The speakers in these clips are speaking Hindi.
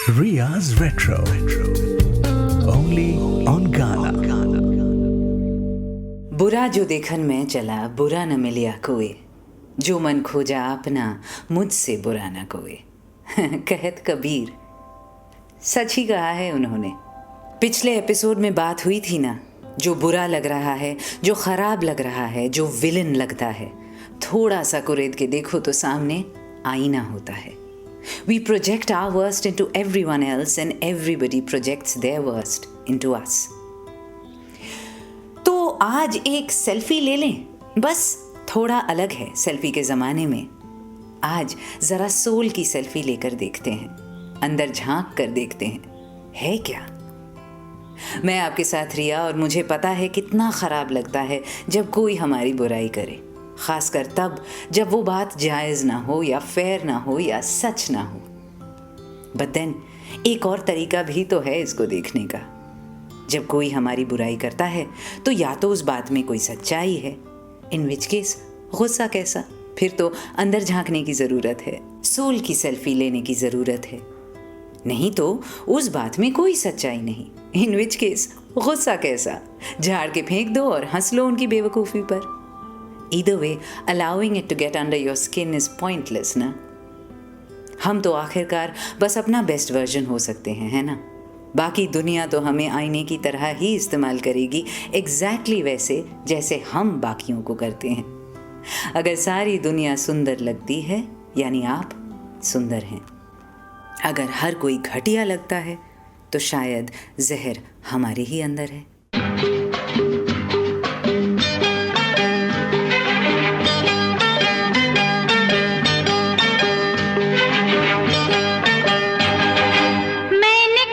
Ria's Retro. Only on Ghana. बुरा जो देखन में चला बुरा न मिलिया कोई, जो मन खोजा अपना मुझसे बुरा न कोई। कहत कबीर, सच ही कहा है उन्होंने। पिछले एपिसोड में बात हुई थी ना, जो बुरा लग रहा है, जो खराब लग रहा है, जो विलन लगता है, थोड़ा सा कुरेद के देखो तो सामने आईना होता है। We project our worst into everyone else and everybody projects their worst into us. तो आज एक सेल्फी ले लें, बस थोड़ा अलग है सेल्फी के ज़माने में। आज ज़रा सोल की सेल्फी लेकर देखते हैं, अंदर झांक कर देखते हैं, है क्या। मैं आपके साथ रिया, और मुझे पता है कितना ख़राब लगता है जब कोई हमारी बुराई करे, ख़ासकर तब जब वो बात जायज़ ना हो या फेयर ना हो या सच ना हो। बट देन एक और तरीका भी तो है इसको देखने का। जब कोई हमारी बुराई करता है तो या तो उस बात में कोई सच्चाई है, इन विच केस गुस्सा कैसा, फिर तो अंदर झांकने की ज़रूरत है, सोल की सेल्फी लेने की ज़रूरत है। नहीं तो उस बात में कोई सच्चाई नहीं, इन विच केस गुस्सा कैसा, झाड़ के फेंक दो और हंस लो उनकी बेवकूफ़ी पर। Either way, allowing it to get under your skin is pointless, ना। हम तो आखिरकार बस अपना बेस्ट वर्जन हो सकते हैं, है ना। बाकी दुनिया तो हमें आईने की तरह ही इस्तेमाल करेगी, एग्जैक्टली वैसे जैसे हम बाकियों को करते हैं। अगर सारी दुनिया सुंदर लगती है यानी आप सुंदर हैं। अगर हर कोई घटिया लगता है तो शायद जहर हमारे ही अंदर है। मैंने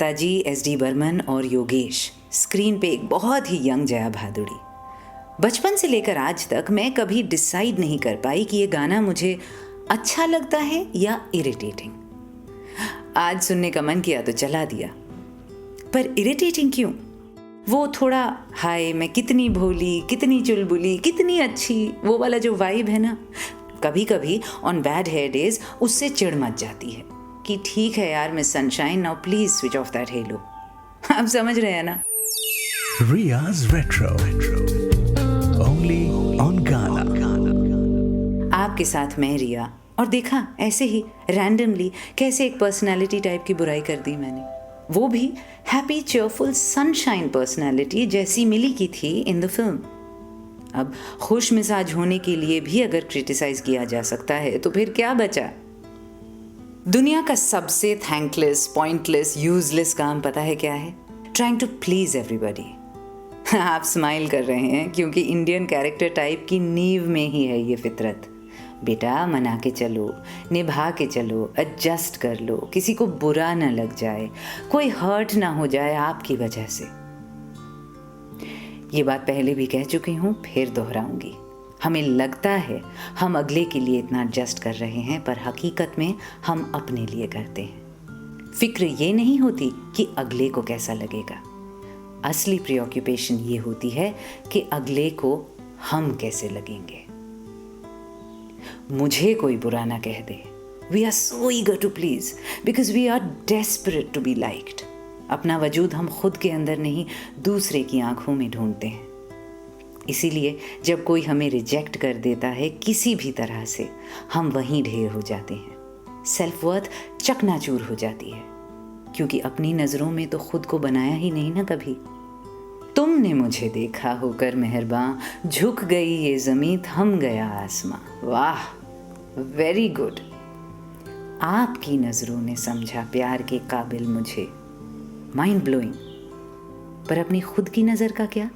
लता जी, SD बर्मन और योगेश, स्क्रीन पे एक बहुत ही यंग जया भादुड़ी। बचपन से लेकर आज तक मैं कभी डिसाइड नहीं कर पाई कि ये गाना मुझे अच्छा लगता है या इरिटेटिंग। आज सुनने का मन किया तो चला दिया, पर इरिटेटिंग क्यों? वो थोड़ा हाय मैं कितनी भोली, कितनी चुलबुली, कितनी अच्छी, वो वाला जो वाइब है ना, कभी कभी ऑन बैड हेयर डेज उससे चिढ़ मच जाती है कि ठीक है यार miss sunshine, now please switch off that hello. आप समझ रहे हैं ना? Ria's Retro. Only on Ghana. आपके साथ मैं रिया, और देखा ऐसे ही रैंडमली कैसे एक पर्सनालिटी टाइप की बुराई कर दी मैंने, वो भी हैप्पी चेयरफुल सनशाइन पर्सनालिटी जैसी मिली की थी इन द फिल्म। अब खुश मिजाज होने के लिए भी अगर क्रिटिसाइज किया जा सकता है तो फिर क्या बचा? दुनिया का सबसे थैंकलेस, पॉइंटलेस, यूजलेस काम पता है क्या है? Trying to please everybody. आप स्माइल कर रहे हैं क्योंकि इंडियन कैरेक्टर टाइप की नींव में ही है ये फितरत। बेटा मना के चलो, निभा के चलो, एडजस्ट कर लो, किसी को बुरा ना लग जाए, कोई हर्ट ना हो जाए आपकी वजह से। ये बात पहले भी कह चुकी हूँ, फिर दोहराऊंगी। हमें लगता है हम अगले के लिए इतना एडजस्ट कर रहे हैं, पर हकीकत में हम अपने लिए करते हैं। फिक्र ये नहीं होती कि अगले को कैसा लगेगा। असली प्रीऑक्यूपेशन ये होती है कि अगले को हम कैसे लगेंगे। मुझे कोई बुरा ना कह दे। We are so eager to please because we are desperate to be liked. अपना वजूद हम खुद के अंदर नहीं, दूसरे की आंखों में ढूंढते हैं। इसीलिए जब कोई हमें रिजेक्ट कर देता है किसी भी तरह से, हम वहीं ढेर हो जाते हैं। सेल्फ वर्थ चकनाचूर हो जाती है, क्योंकि अपनी नज़रों में तो खुद को बनाया ही नहीं ना कभी। तुमने मुझे देखा होकर मेहरबान, झुक गई ये ज़मीं, थम गया आसमां। वाह, वेरी गुड। आपकी नज़रों ने समझा प्यार के काबिल मुझे, माइंड ब्लोइंग। पर अपनी खुद की नज़र का क्या?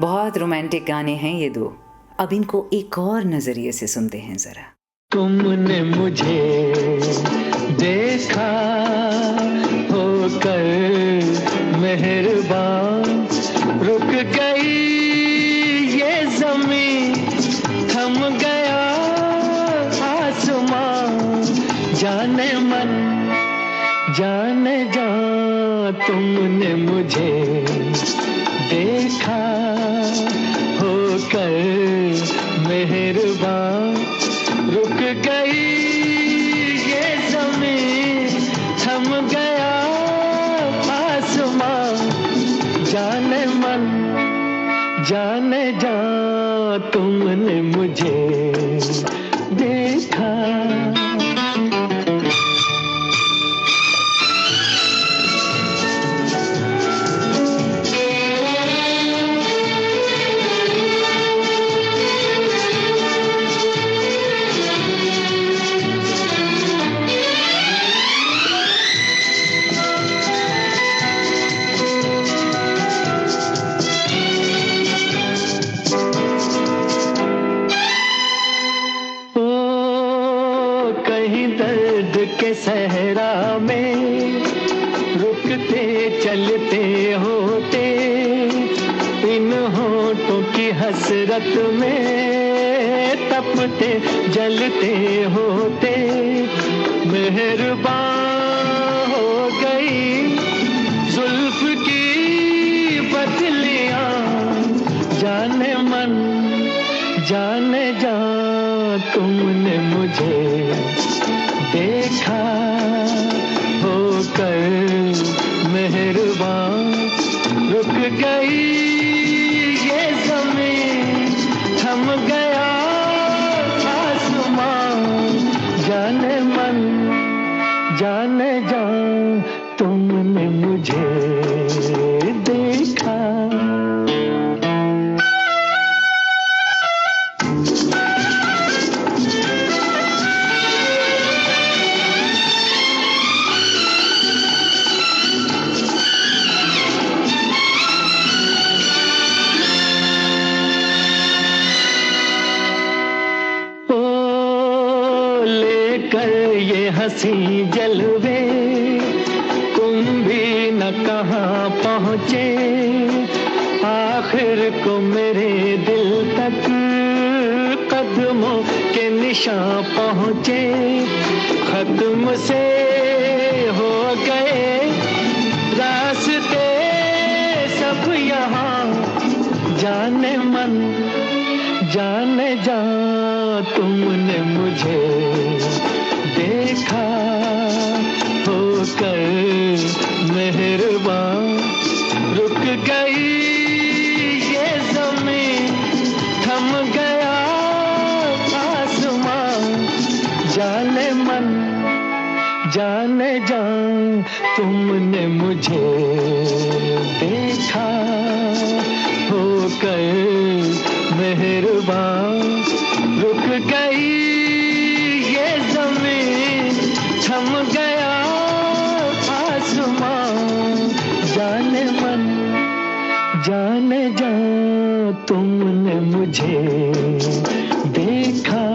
बहुत रोमांटिक गाने हैं ये दो। अब इनको एक और नजरिए से सुनते हैं जरा। तुमने मुझे देखा होकर मेहरबान, रुक गई ये ज़मीं, थम गया आसमां, जाने मन जाने जा, तुमने मुझे देखा होकर मेहरबान, रुक गई ये ज़मीं, थम गया आसमां, जाने मन जाने जा, तुमने मुझे देखा। के सहरा में रुकते चलते होते, इन होठों की हसरत में तपते जलते होते, मेहरबान हो गई जुल्फ की बदलियां, जाने मन जाने जा, तुमने मुझे देखा होकर मेहरबान, रुक गई ये ज़मीं, थम गया आसमां, जाने मन जाने जा, तुमने मुझे देखा। कर ये हंसी जलवे, न कहाँ पहुँचे, आखिर को मेरे दिल तक कदमों के निशान पहुँचे। खत्म से हो गए रास्ते सब यहाँ, जाने मन जाने जा तुमने मुझे देखा होकर मेहरबान। रुक गई ये ज़मीं, थम गया आसमां, जाने मन जाने जा तुमने मुझे देखा होकर मेहरबान। रुक गई ये ज़मीन, थम गया आसमां, जाने मन जाने जा तुमने मुझे देखा।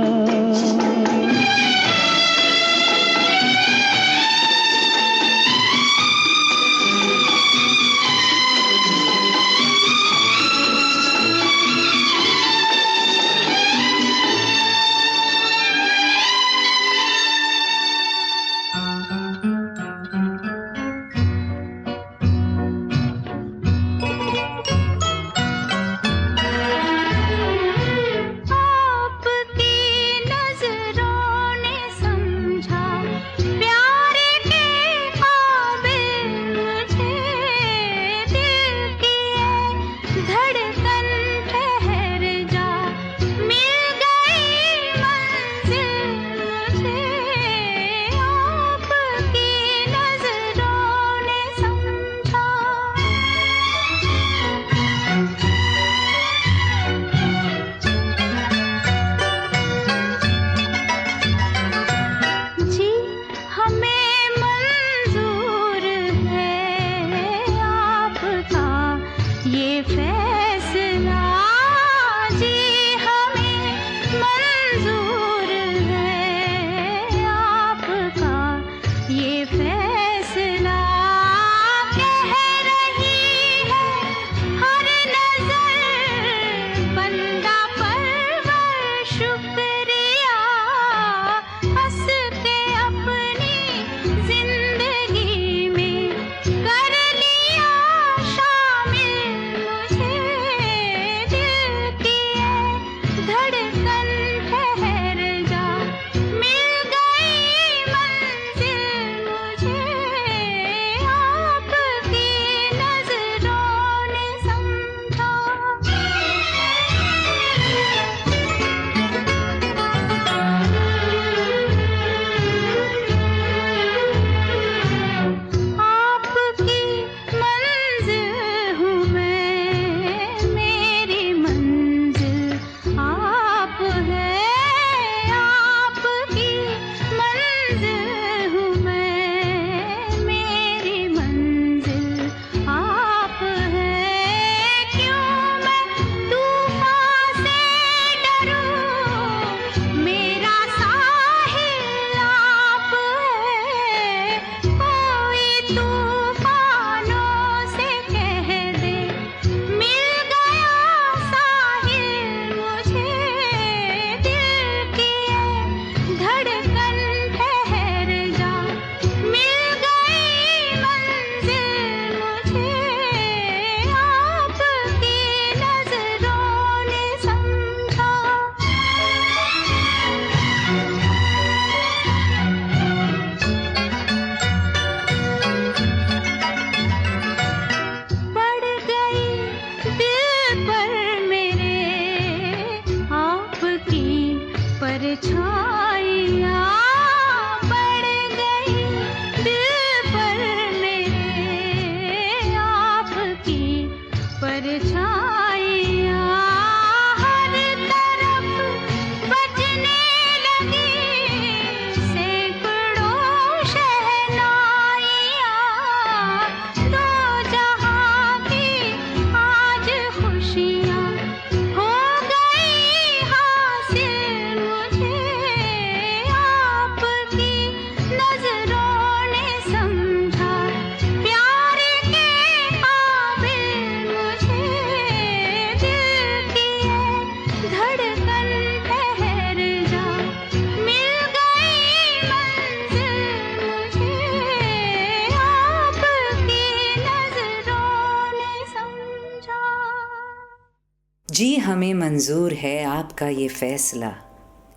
जी हमें मंजूर है आपका ये फैसला,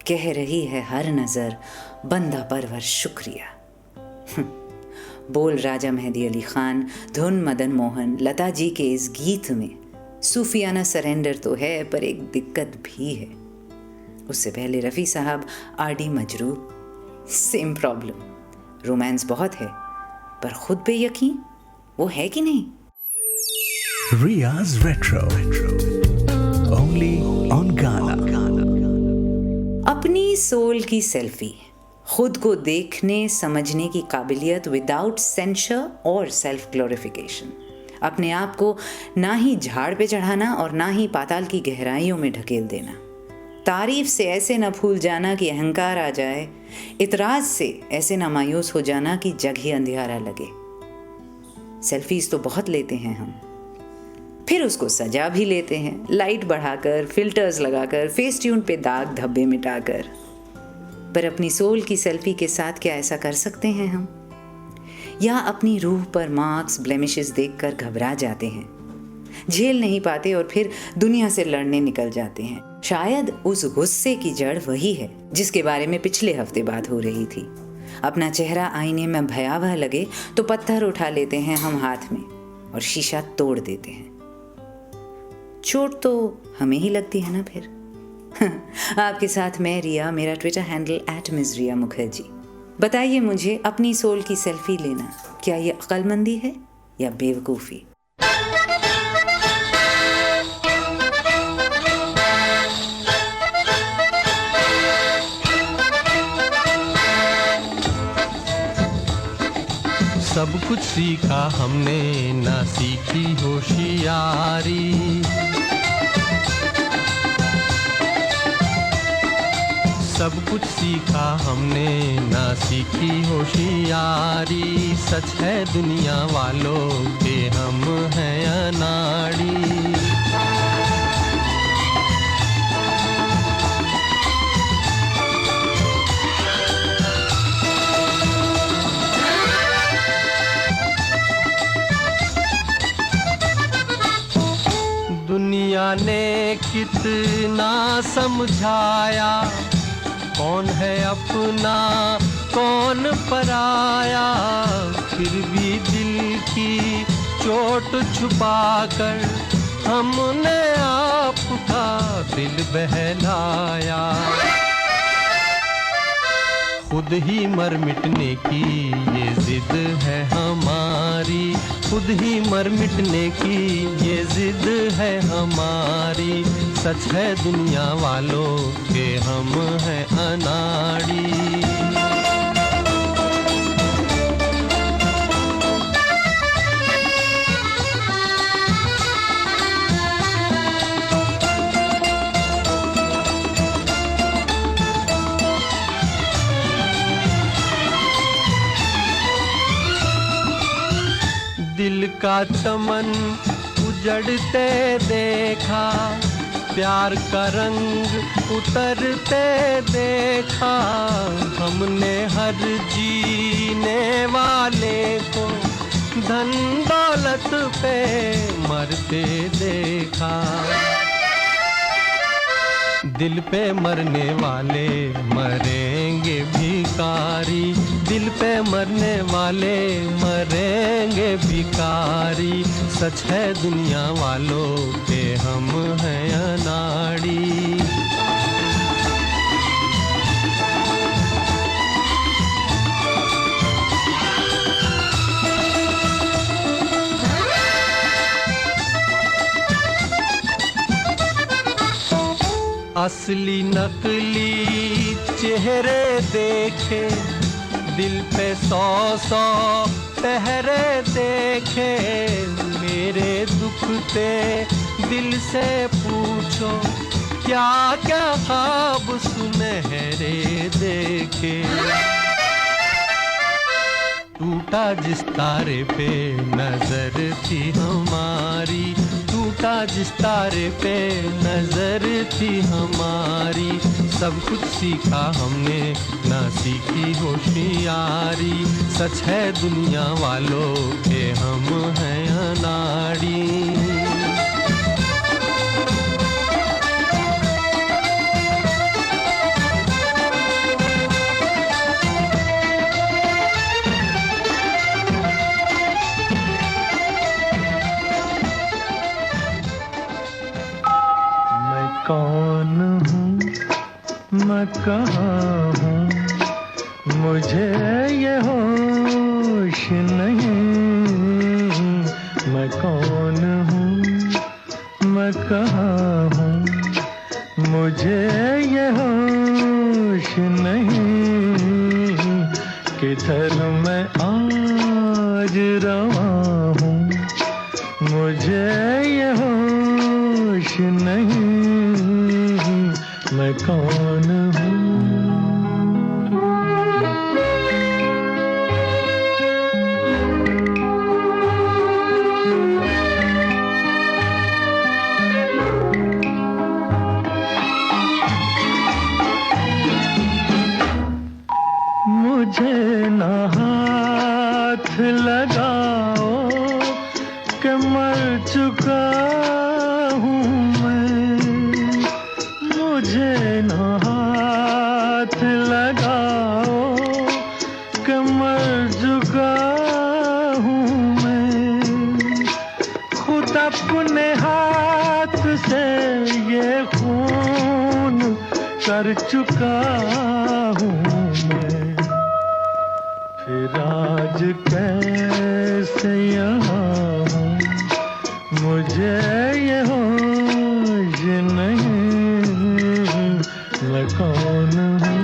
कह रही है हर नज़र बंदा परवर शुक्रिया। बोल राजा मेहदी अली खान, धुन मदन मोहन, लता जी के इस गीत में सूफियाना सरेंडर तो है पर एक दिक्कत भी है। उससे पहले रफ़ी साहब RD Majrooh, same problem. Romance बहुत है पर खुद पे यकीन वो है कि नहीं। Ria's Retro. Only on Ghana. अपनी सोल की सेल्फी, खुद को देखने समझने की काबिलियत विदाउट सेंसर और सेल्फ ग्लोरिफिकेशन। अपने आप को ना ही झाड़ पे चढ़ाना और ना ही पाताल की गहराइयों में ढकेल देना। तारीफ से ऐसे न फूल जाना कि अहंकार आ जाए, इतराज से ऐसे न मायूस हो जाना कि जग ही अंधियारा लगे। सेल्फीज तो बहुत लेते हैं हम, फिर उसको सजा भी लेते हैं, लाइट बढ़ाकर, फिल्टर्स लगाकर, फेस ट्यून पे दाग धब्बे मिटाकर। पर अपनी सोल की सेल्फी के साथ क्या ऐसा कर सकते हैं हम? या अपनी रूह पर मार्क्स, ब्लेमिशेस देखकर घबरा जाते हैं, झेल नहीं पाते और फिर दुनिया से लड़ने निकल जाते हैं। शायद उस गुस्से की जड़ वही है जिसके बारे में पिछले हफ्ते बात हो रही थी। अपना चेहरा आईने में भयावह लगे तो पत्थर उठा लेते हैं हम हाथ में और शीशा तोड़ देते हैं। चोट तो हमें ही लगती है ना फिर। आपके साथ मैं रिया, मेरा ट्विटर हैंडल @MsRiaMukherjee। बताइए मुझे, अपनी सोल की सेल्फी लेना क्या ये अक्लमंदी है या बेवकूफ़ी? सब कुछ सीखा हमने, ना सीखी होशियारी। सब कुछ सीखा हमने, ना सीखी होशियारी। सच है दुनिया वालों के हम हैं अनाड़ी। दुनिया ने कितना समझाया, कौन है अपना कौन पराया। फिर भी दिल की चोट छुपाकर हमने आपका दिल बहलाया। खुद ही मर मिटने की ये जिद है हमारी। खुद ही मर मिटने की ये जिद है हमारी। सच है दुनिया वालों के हम हैं अनाड़ी। दिल का चमन उजड़ते देखा, प्यार का रंग उतरते देखा। हमने हर जीने वाले को धन दौलत पे मरते देखा। दिल पे मरने वाले मरेंगे भिखारी। दिल पे मरने वाले मरेंगे भिखारी। सच है दुनिया वालों के हम हैं अनाड़ी। असली नकली चेहरे देखे, दिल पे 100 पहरे देखे। मेरे दुखते दिल से पूछो, क्या क्या ख्वाब सुनहरे देखे। टूटा जिस तारे पे नजर थी हमारी। टूटा जिस तारे पे नजर थी हमारी। सब कुछ सीखा हमने, ना सीखी होशियारी। सच है दुनिया वालों के हम हैं अनाड़ी। मैं कहाँ हूँ, मुझे ये होश नहीं, मैं कौन हूँ, मैं कहाँ हूँ, मुझे ये होश नहीं, किधर मैं आज रवा हूँ, मुझे ये होश नहीं, मैं कौन हूँ। मुझे ना हाथ लगाओ कि मर चुका हूँ मैं, मुझे ना हाथ लगाओ कि मर चुका हूँ मैं, खुद अपने हाथ से ये खून कर चुका हूँ मैं, फिर आज कैसे यहाँ हूँ, मुझे ये होश नहीं, मैं कौन हूँ।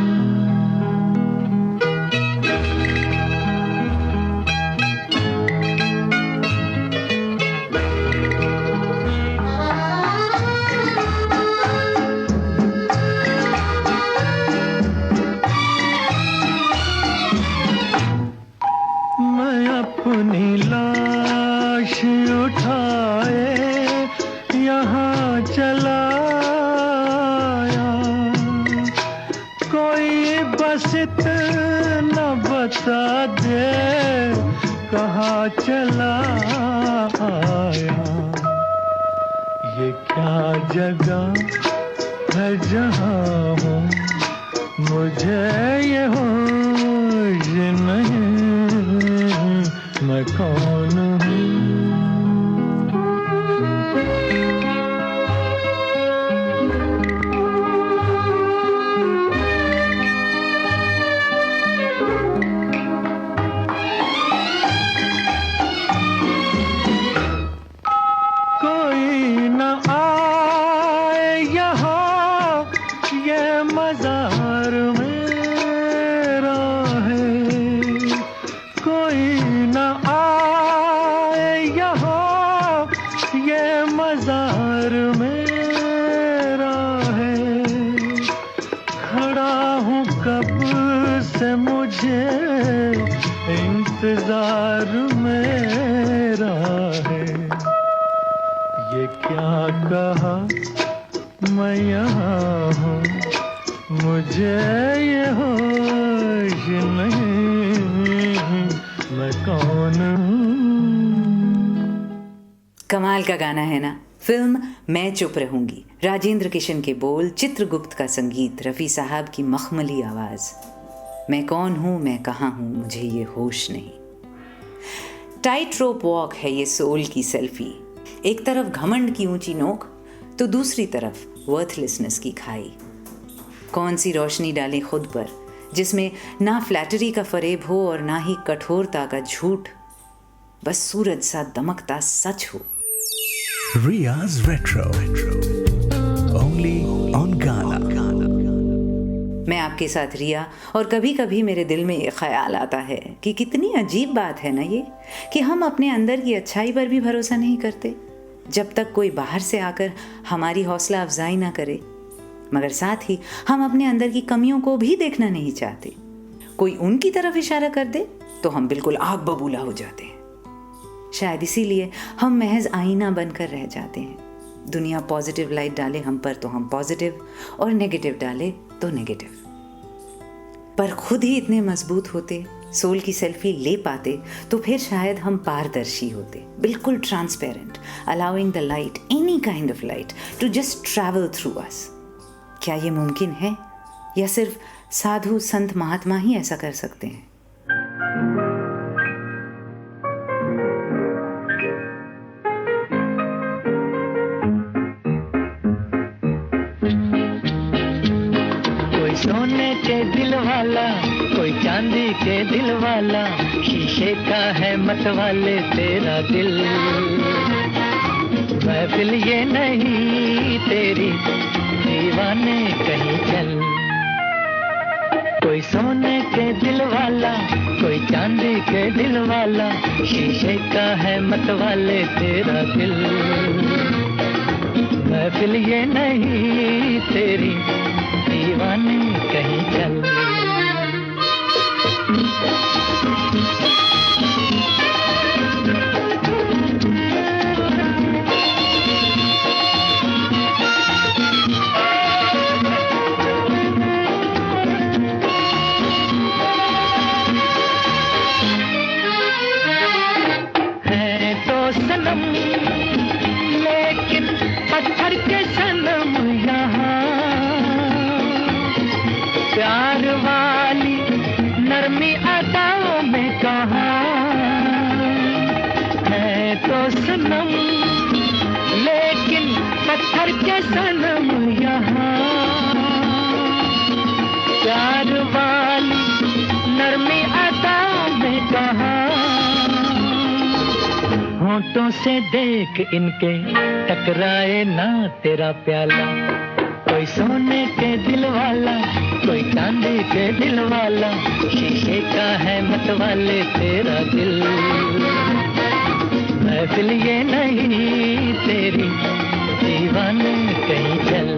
मैं अपनी लाश उठाए यहाँ चला आया, कोई बस इतना बता दे कहाँ चला आया, ये क्या जगह है जहाँ हूँ, मुझे ये होश नहीं, मैं कौन हूँ। कोई न आए यहाँ, ये मज़ार मेरा है, कोई न आए यहाँ, ये मज़ार मेरा है, खड़ा हूँ कब से मुझे इंतज़ार मेरा है, ये क्या कहा मैं यहाँ हूँ, मुझे ये होश नहीं, मैं कौन हूँ। कमाल का गाना है ना। फिल्म मैं चुप रहूंगी, राजेंद्र किशन के बोल, चित्रगुप्त का संगीत, रफ़ी साहब की मखमली आवाज़। मैं कौन हूँ, मैं कहाँ हूँ, मुझे ये होश नहीं। टाइट रोप वॉक है ये सोल की सेल्फी, एक तरफ घमंड की ऊंची नोक तो दूसरी तरफ वर्थलेसनेस की खाई। कौन सी रोशनी डालें खुद पर जिसमें ना फ्लैटरी का फरेब हो और ना ही कठोरता का झूठ, बस सूरज सा दमकता सच हो। Ria's Retro. Only on Ghana. मैं आपके साथ रिया, और कभी कभी मेरे दिल में ये ख्याल आता है कि कितनी अजीब बात है ना ये, कि हम अपने अंदर की अच्छाई पर भी भरोसा नहीं करते जब तक कोई बाहर से आकर हमारी हौसला अफजाई ना करे, मगर साथ ही हम अपने अंदर की कमियों को भी देखना नहीं चाहते। कोई उनकी तरफ इशारा कर दे तो हम बिल्कुल आग बबूला हो जाते हैं। शायद इसीलिए हम महज आईना बनकर रह जाते हैं। दुनिया पॉजिटिव लाइट डाले हम पर तो हम पॉजिटिव, और नेगेटिव डाले तो नेगेटिव। पर खुद ही इतने मजबूत होते, सोल की सेल्फी ले पाते, तो फिर शायद हम पारदर्शी होते, बिल्कुल transparent, allowing the light, any kind of light, to just travel through us. क्या ये मुमकिन है, या सिर्फ साधु संत महात्मा ही ऐसा कर सकते हैं? सोने के दिल वाला, कोई चांदी के दिल वाला, शीशे का है मत वाले तेरा दिल। महफिल ये नहीं तेरी, दीवाने कहीं चल। कोई सोने के दिल वाला, कोई चांदी के दिल वाला, शीशे का है मत वाले तेरा दिल। महफिल ये नहीं तेरी, दीवाने कहीं चल। है तो सनम लेकिन पत्थर के सनम यहाँ, प्यार वाली नरमी अदाओं में कहाँ। है तो सनम लेकिन पत्थर के सनम यहाँ, प्यार वाली नरमी अदाओं में कहाँ। होठों से देख इनके टकराए ना तेरा प्याला। कोई सोने के दिल वाला, कोई चांदी के दिल वाला, शीशे का है मत वाले तेरा दिल। महफिल ये नहीं तेरी, दीवाने कहीं चल।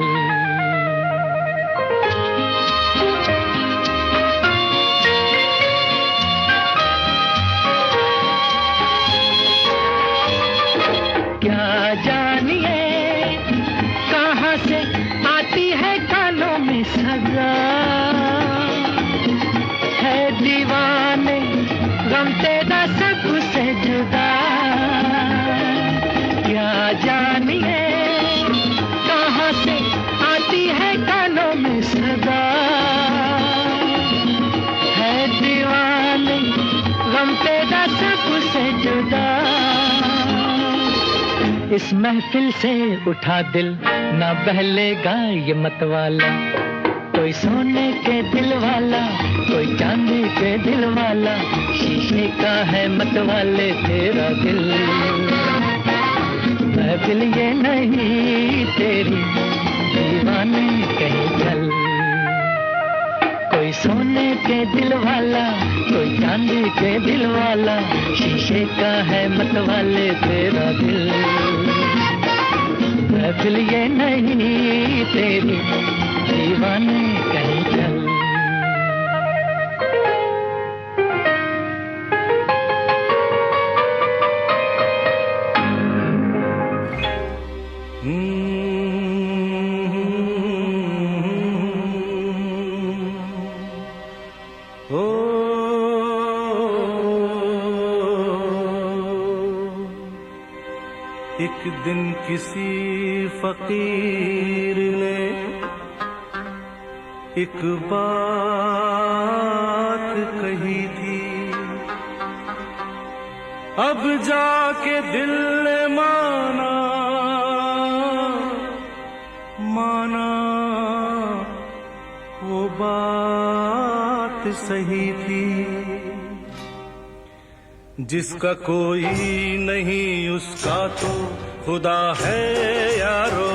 क्या जानिए कहाँ से आती है कानों में सजा, है दीवाने गम तेरा सबसे जुदा। क्या जानिए कहाँ से आती है कानों में सजा, है दीवाने गम तेरा सबसे जुदा। इस महफिल से उठा दिल, ना बहलेगा ये मत वाला। कोई सोने के दिल वाला, कोई चांदी के दिल वाला, शीशे का है मत वाले तेरा दिल। महफिल ये नहीं तेरी, दीवाने कहीं चल। कोई सोने के दिल वाला, कोई चांदी के दिल वाला, शीशे का है मत वाले तेरा दिल। महफिल ये नहीं तेरी, दीवाने कहीं चल। एक दिन किसी फकीर ने एक बात कही थी, अब जाके दिल ने माना, माना वो बात सही थी। जिसका कोई नहीं उसका तो खुदा है यारो।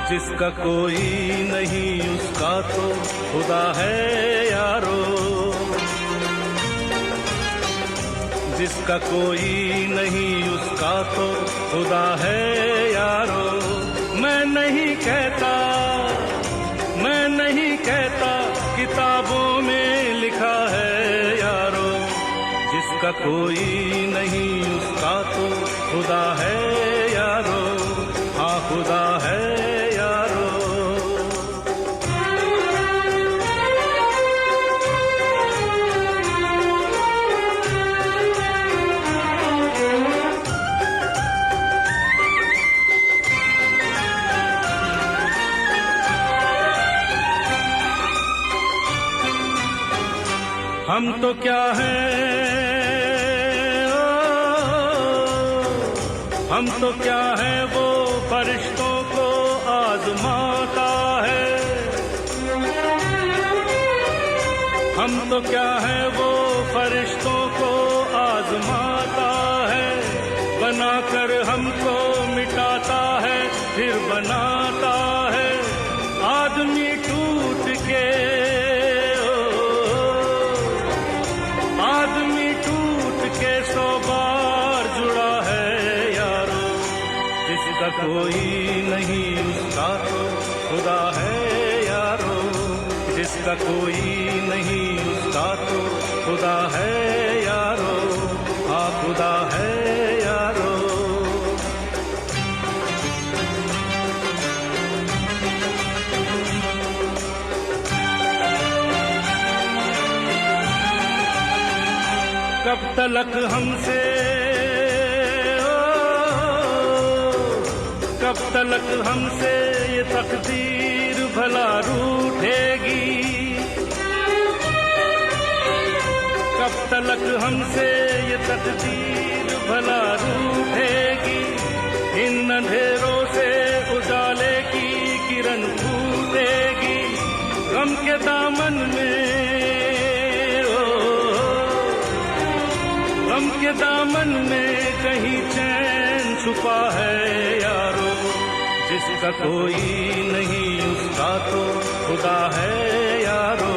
जिसका कोई नहीं उसका तो खुदा है यारो। जिसका कोई नहीं उसका तो खुदा है यारो। मैं नहीं कहता, मैं नहीं कहता, किताबों में लिखा है यारो। जिसका कोई नहीं उसका तो खुदा है यारो। हाँ खुदा है यारो। हम हम तो क्या हैं, हम तो क्या हैं वो फरिश्तों को आजमाता है। हम तो क्या हैं वो फरिश्तों को आजमाता है। बनाकर हमको मिटाता है फिर बनाता है। आदमी टूट के आदमी टूट के 100 बार जुड़ा है यारो। जिसका कोई नहीं उसका तो खुदा है यारो। जिसका कोई नहीं उसका तो खुदा है यारो। हाँ खुदा है यारो। कब तलक हमसे कब तलक हमसे ये तकदीर भला रूठेगी। कब तलक हमसे ये तकदीर भला रूठेगी। इन अंधेरों से उजाले की किरण फूटेगी। गम के दामन में गम के दामन में कहीं चैन छुपा है यारो। जिसका कोई नहीं उसका तो खुदा है यारो।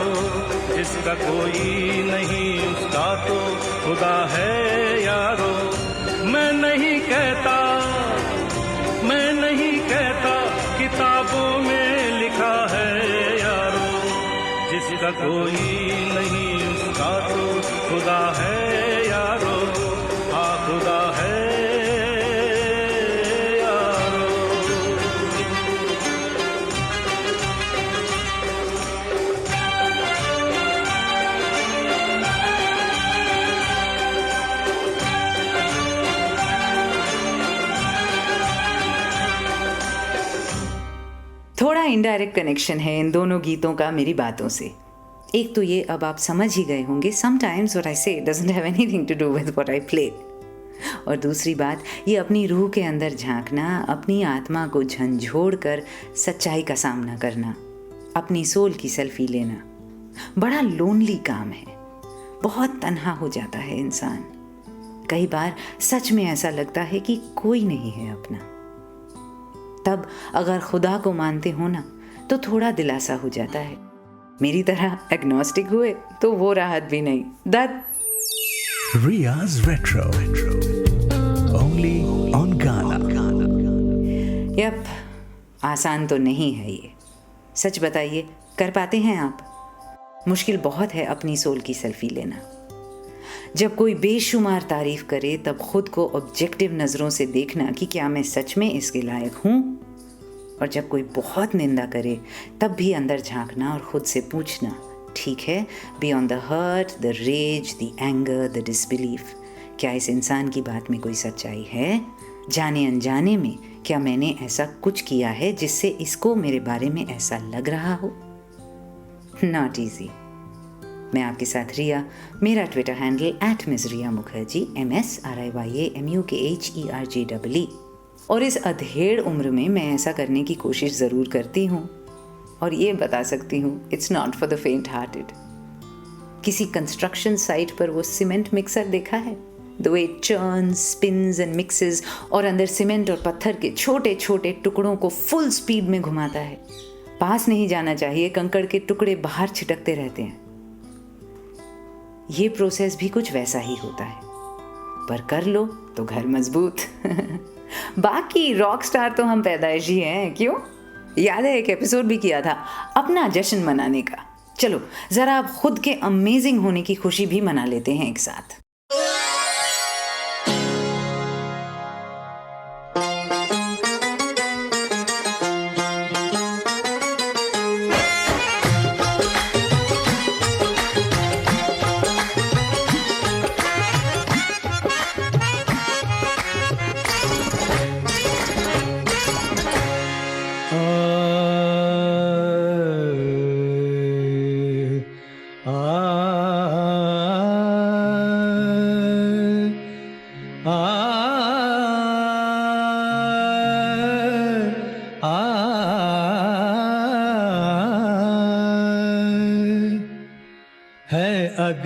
जिसका कोई नहीं उसका तो खुदा है यारो। मैं नहीं कहता किताबों में लिखा है यारो। जिसका कोई नहीं उसका तो खुदा है यारो। हाँ खुदा है यारो। थोड़ा इनडायरेक्ट कनेक्शन है इन दोनों गीतों का मेरी बातों से। एक तो ये अब आप समझ ही गए होंगे, sometimes what I say doesn't have anything to do with what I play. और दूसरी बात, ये अपनी रूह के अंदर झांकना, अपनी आत्मा को झंझोड़ कर सच्चाई का सामना करना, अपनी सोल की सेल्फी लेना बड़ा लोनली काम है। बहुत तन्हा हो जाता है इंसान। कई बार सच में ऐसा लगता है कि कोई नहीं है अपना। तब अगर खुदा को मानते हो ना तो थोड़ा दिलासा हो जाता है। मेरी तरह एग्नोस्टिक हुए तो वो राहत भी नहीं। Ria's Retro. Only on Ghana. Yup, आसान तो नहीं है ये। सच बताइए, कर पाते हैं आप? मुश्किल बहुत है अपनी सोल की सेल्फी लेना। जब कोई बेशुमार तारीफ करे तब खुद को ऑब्जेक्टिव नज़रों से देखना कि क्या मैं सच में इसके लायक हूँ। और जब कोई बहुत निंदा करे तब भी अंदर झांकना और खुद से पूछना, ठीक है, beyond the hurt, the rage, the anger, the disbelief, क्या इस इंसान की बात में कोई सच्चाई है? जाने अनजाने में क्या मैंने ऐसा कुछ किया है जिससे इसको मेरे बारे में ऐसा लग रहा हो? Not easy. मैं आपके साथ रिया, मेरा ट्विटर हैंडल @MsRiaMukherjee MsRiaMukherjee। और इस अधेड़ उम्र में मैं ऐसा करने की कोशिश ज़रूर करती हूँ। और ये बता सकती हूँ, it's not for the faint hearted. किसी कंस्ट्रक्शन साइट पर वो सीमेंट मिक्सर देखा है? The way it churns, spins and mixes, और अंदर सीमेंट और पत्थर के छोटे छोटे टुकड़ों को फुल स्पीड में घुमाता है। पास नहीं जाना चाहिए, कंकड़ के टुकड़े बाहर छिटकते रहते हैं। ये प्रोसेस भी कुछ वैसा ही होता है, पर कर लो तो घर मजबूत। बाकी रॉक स्टार तो हम पैदाइशी हैं, क्यों? याद है एक एपिसोड भी किया था अपना जश्न मनाने का। चलो जरा आप खुद के अमेजिंग होने की खुशी भी मना लेते हैं एक साथ।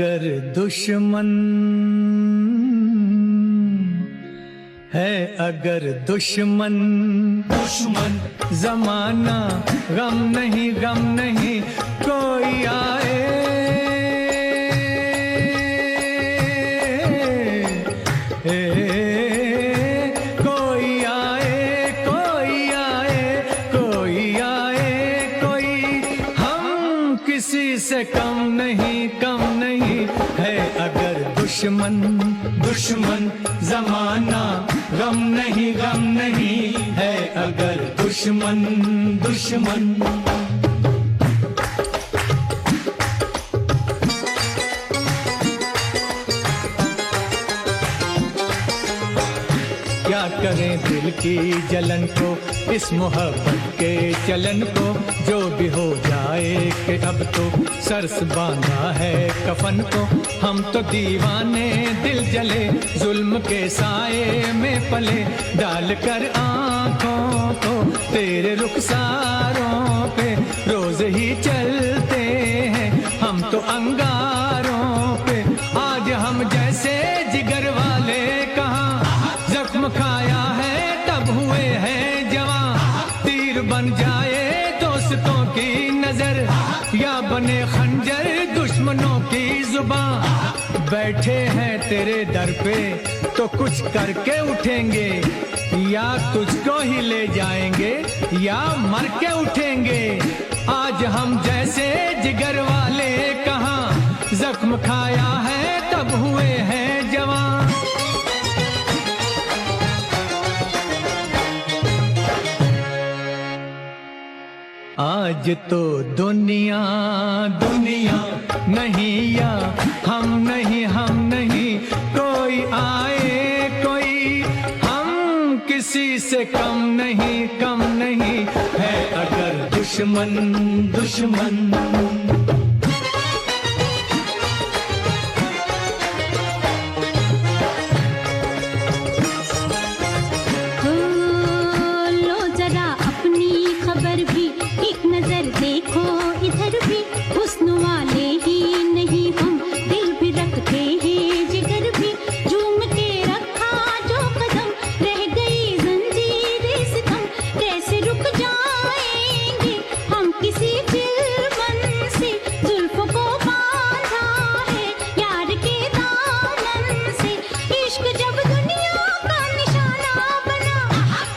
अगर दुश्मन है, अगर दुश्मन जमाना, गम नहीं कोई आए, कोई आए, कोई हम किसी से कम नहीं है। अगर दुश्मन जमाना, गम नहीं है। अगर दुश्मन क्या करें दिल की जलन को, इस मोहब्बत के चलन को, जो भी हो जाए कि अब तो सरस बांधा है कफन को। हम तो दीवाने दिल जले, जुल्म के साए में पले, डाल कर आँखों को तेरे रुखसारों पे रोज ही चलते हैं हम तो अंगारों पे। आज हम जैसे जिगर वाले कहाँ, जख्म खाया है तब हुए हैं जवां। तीर बन जाए दोस्तों की नजर, या बने खंजर दुश्मनों की जुबान। बैठे हैं तेरे दर पे तो कुछ करके उठेंगे, या तुझको ही ले जाएंगे या मर के उठेंगे। आज हम जैसे जिगर वाले कहाँ, जख्म खाया है तब हुए हैं जवान। आज तो दुनिया नहीं, या हम नहीं कोई आए, कोई हम किसी से कम नहीं है। अगर दुश्मन देखो इधर भी, हुस्न वाले ही नहीं हम, दिल भी रखते हैं जिगर भी। झूम के रखा जो कदम, रह गई जंजीरें सितम, कैसे रुक जाएंगे हम किसी फिल्मन से। जुल्फों को बांधा है यार के दामन से, इश्क जब दुनिया का निशाना बना,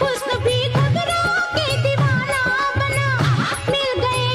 हुस्न भी घबरा के दीवाना बना। मिल गए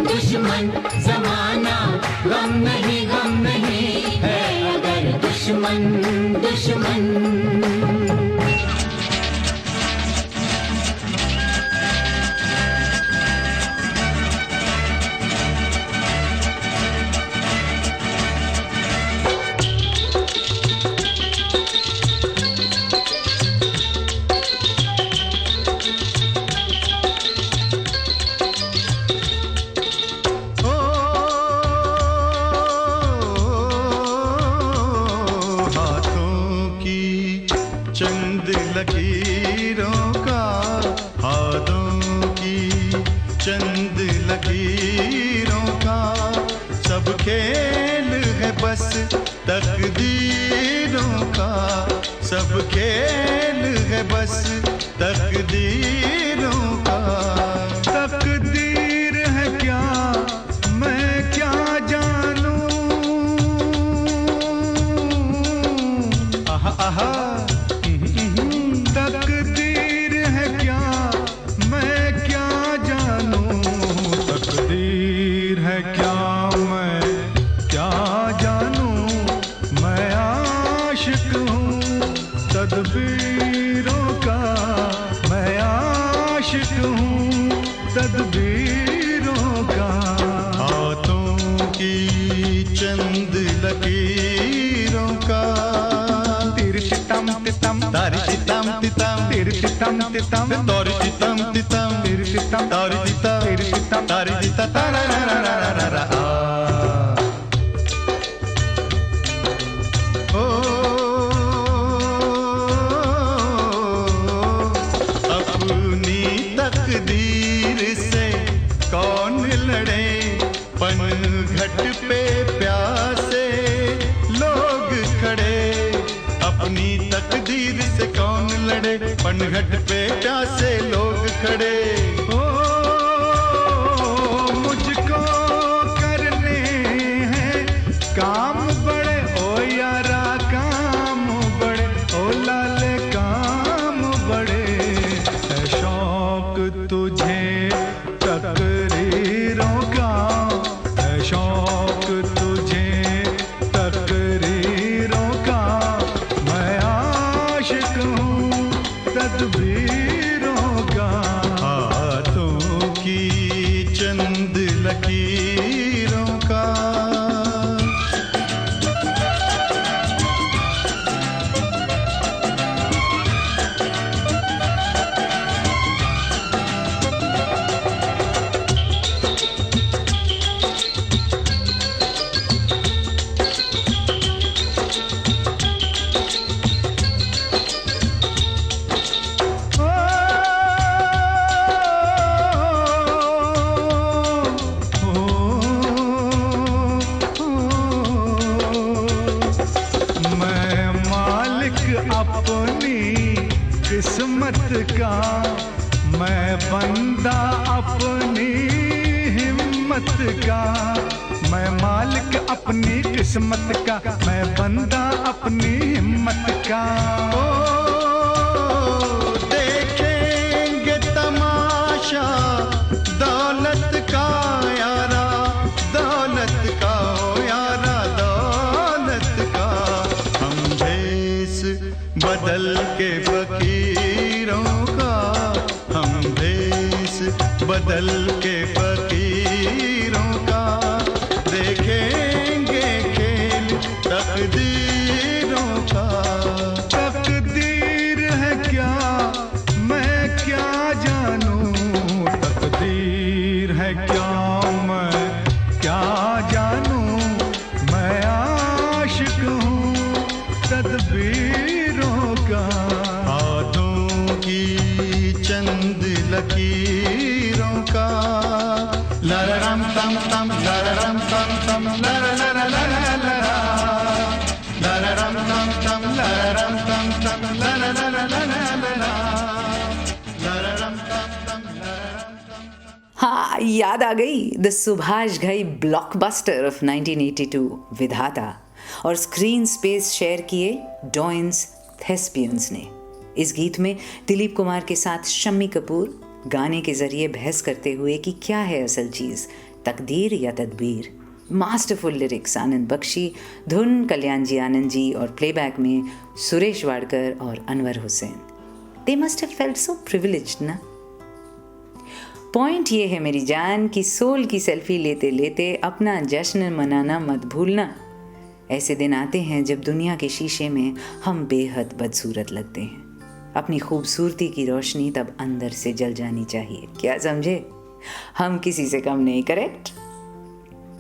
दुश्मन जमाना, गम नहीं है। अगर दुश्मन लकीरों का, हाथों की चंद लकीरों का, सब खेल है बस तकदीरों का, सब खेल है बस तकदीरों का। तकदीर है क्या मैं क्या जानूं, आहा आहा तितम तिरतितम तितम तोरी तितम तितम तिरतितम तारी तिता तिरतितम तारी तिता तारा रा रा रा रा रा रा। ओ अपनी तकदीर से कौन लड़े, पनघट पे प्यासे लोग खड़े। अपनी तकदीर से कौन लड़े, पनघट पे प्यासे लोग खड़े। ओ मुझको करने हैं काम बड़े, ओ यारा काम बड़े, ओ लाले काम बड़े। है शौक तुझे तकरीरों का, है शौक तुझे तकरीरों का। मैं आशिक हूँ तदबीरों का। हाथों की चंद लकीरों का। मैं मालिक अपनी किस्मत का, मैं बंदा अपनी हिम्मत का। मैं मालिक अपनी किस्मत का, मैं बंदा अपनी हिम्मत का। ओ देखेंगे तमाशा दौलत का यारा, दौलत का ओ यारा, दौलत का। हम भेस बदल के फकीरों का, हम भेस बदल के फकीरों का। देखेंगे खेल तकदीरों का। तकदीर है क्या मैं क्या जानूं, तकदीर है क्या मैं क्या जानूं। मैं आशिक हूँ तदबीरों का। हाथों की चंद लकीरों का। लररम तम तम लररम तम तम लर लर लर लरा। लररम तम तम लररम तम तम लर लर लर लरा। लररम तम तम लररम तम। हाँ, याद आ गई the Subhash Ghai blockbuster of 1982 विधाता, और स्क्रीन स्पेस शेयर किए डॉइंस थेस्पियंस ने। इस गीत में दिलीप कुमार के साथ शम्मी कपूर गाने के जरिए बहस करते हुए कि क्या है असल चीज़, तकदीर या तदबीर। मास्टरफुल लिरिक्स आनंद बख्शी, धुन कल्याण जी आनंद जी, और प्लेबैक में सुरेश वाडकर और Anwar Hussain. They must have felt so privileged ना। पॉइंट ये है मेरी जान कि सोल की सेल्फी लेते लेते अपना जश्न मनाना मत भूलना। ऐसे दिन आते हैं जब दुनिया के शीशे में हम बेहद बदसूरत लगते हैं। अपनी खूबसूरती की रोशनी तब अंदर से जल जानी चाहिए, क्या समझे? हम किसी से कम नहीं, करेक्ट?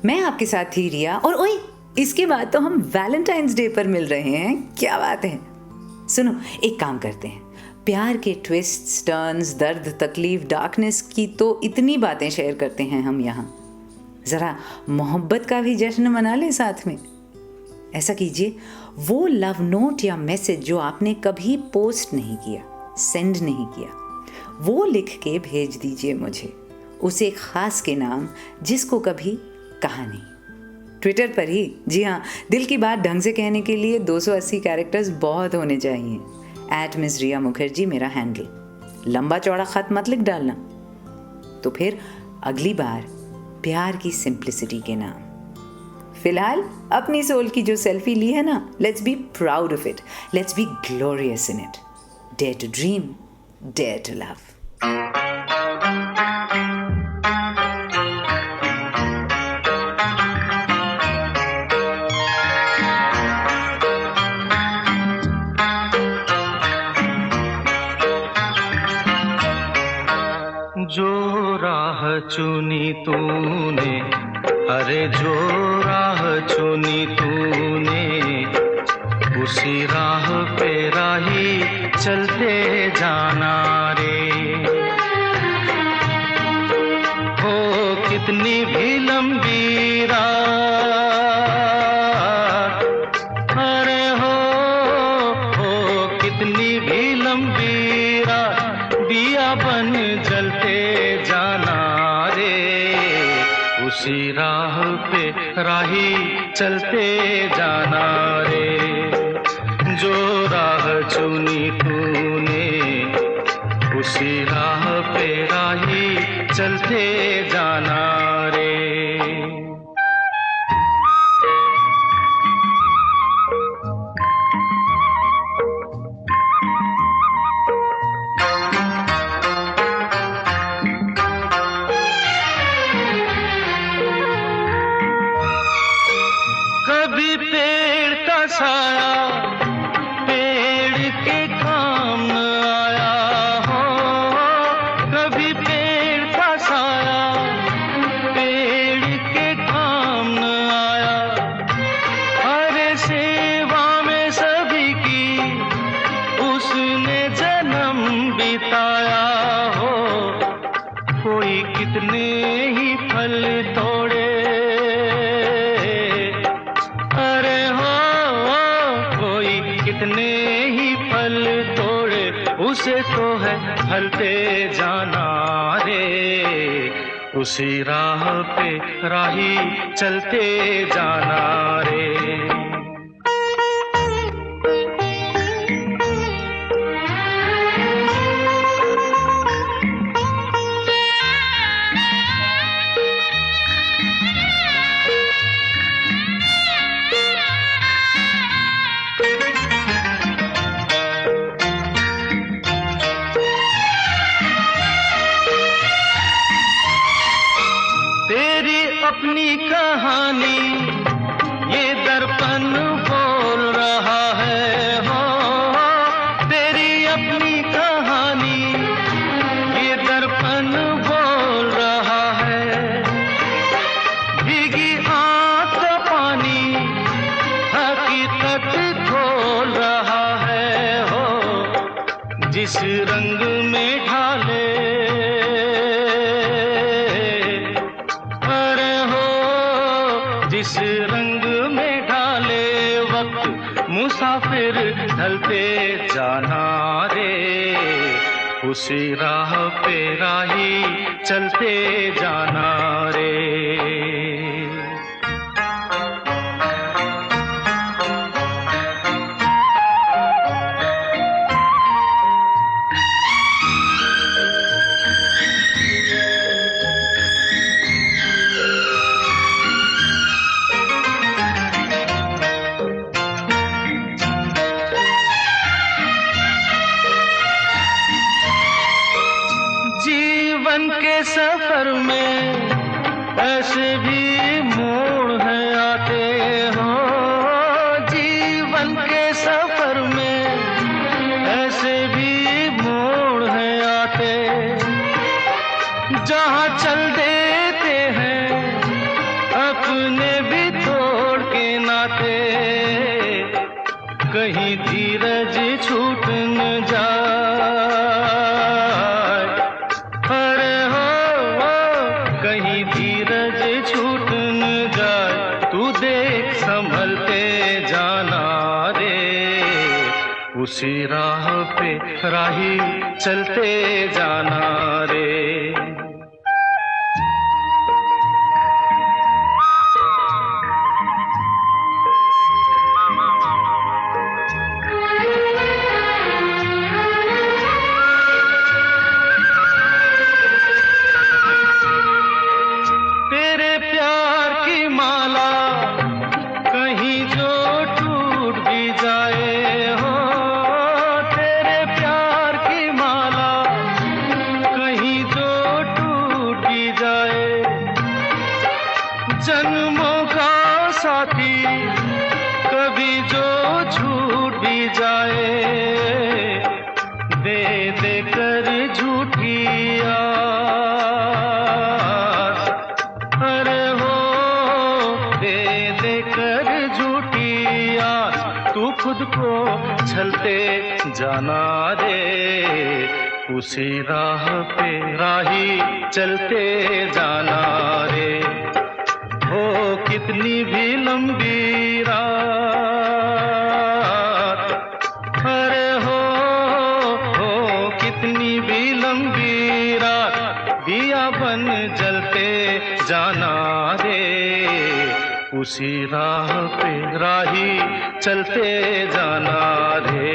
मैं आपके साथ थी रिया, और ओए इसके बाद तो हम वैलेंटाइंस डे पर मिल रहे हैं, क्या बात है। सुनो, एक काम करते हैं, प्यार के ट्विस्ट्स, टर्न्स, दर्द, तकलीफ, डार्कनेस की तो इतनी बातें शेयर करते हैं हम यहाँ। ज़रा मोहब्बत का भी जश्न मना लें साथ में। ऐसा कीजिए, वो लव नोट या मैसेज जो आपने कभी पोस्ट नहीं किया, सेंड नहीं किया, वो लिख के भेज दीजिए मुझे, उस एक ख़ास के नाम जिसको कभी कहा नहीं। ट्विटर पर ही, जी हाँ, दिल की बात ढंग से कहने के लिए 280 कैरेक्टर्स बहुत होने चाहिए। @Ms रिया मुखर्जी मेरा हैंडल। लंबा चौड़ा खत मत लिख डालना। तो फिर अगली बार प्यार की सिंप्लिसिटी के नाम। फिलहाल अपनी सोल की जो सेल्फी ली है ना, let's be proud of it, let's be glorious in it. Dare to dream, dare to love. जो राह चुनी तूने, अरे जो राह चुनी तूने, उसी राह पे राही चलते जाना रे। हो कितनी भी लंबी रात, अरे हो कितनी भी लंबी रात, दिया बन जलते जाना रे। उसी राह पे राही चलते जाना रे। जो राह चुनी तूने, उसी राह पे राही चलते जाना रे। कभी पेड़ का साया पेड़ के काम न आया हो, कभी पेड़ का साया पेड़ के काम न आया। अरे सेवा में सभी की उसने जन्म बिताया हो। कोई कितने ही फल तोड़े, कितने ही फल तोड़े, उसे तो है फलते जाना रे। उसी राह पे राही चलते जाना रे। अपनी कहानी ये दर्पण बोल रहा है हो, तेरी अपनी कहानी ये दर्पण बोल रहा है। भीगी आंख का पानी हकीकत खोल रहा है हो। जिस रंग में ढाले, जिस रंग में ढाले वक्त मुसाफिर ढलते जाना रे। उसी राह पे राही चलते जाना रे। जीवन के सफर में ऐसे भी मोड़ है आते हो। जीवन के सफर में ऐसे भी मोड़ है आते, जहाँ चल देते हैं अपने भी तोड़ के नाते। कहीं धीरज छूट न जाए, कहीं धीरज छूट न जाए, तू देख संभलते जाना रे। उसी राह पे राही चलते जाना रे। तेरे प्यार की माला कहीं जो टूट भी जाए हो, तेरे प्यार की माला कहीं जो टूट भी जाए। जन्मों का साथी कभी जो छूट भी जाए, दे दे कर झूठी याद, जाना रे, उसी राह पे राही चलते जाना रे। हो कितनी भी लंबी रात, अरे हो कितनी भी लंबी रात, दिया बन जलते जाना रे, उसी राह पे राही चलते जाना रे,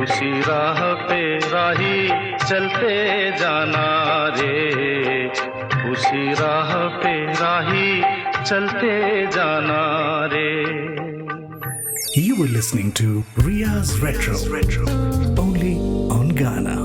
उसी राह पे राही चलते जाना रे, उसी राह पे राही चलते जाना रे। You were listening to Riya's Retro, only on Ghana.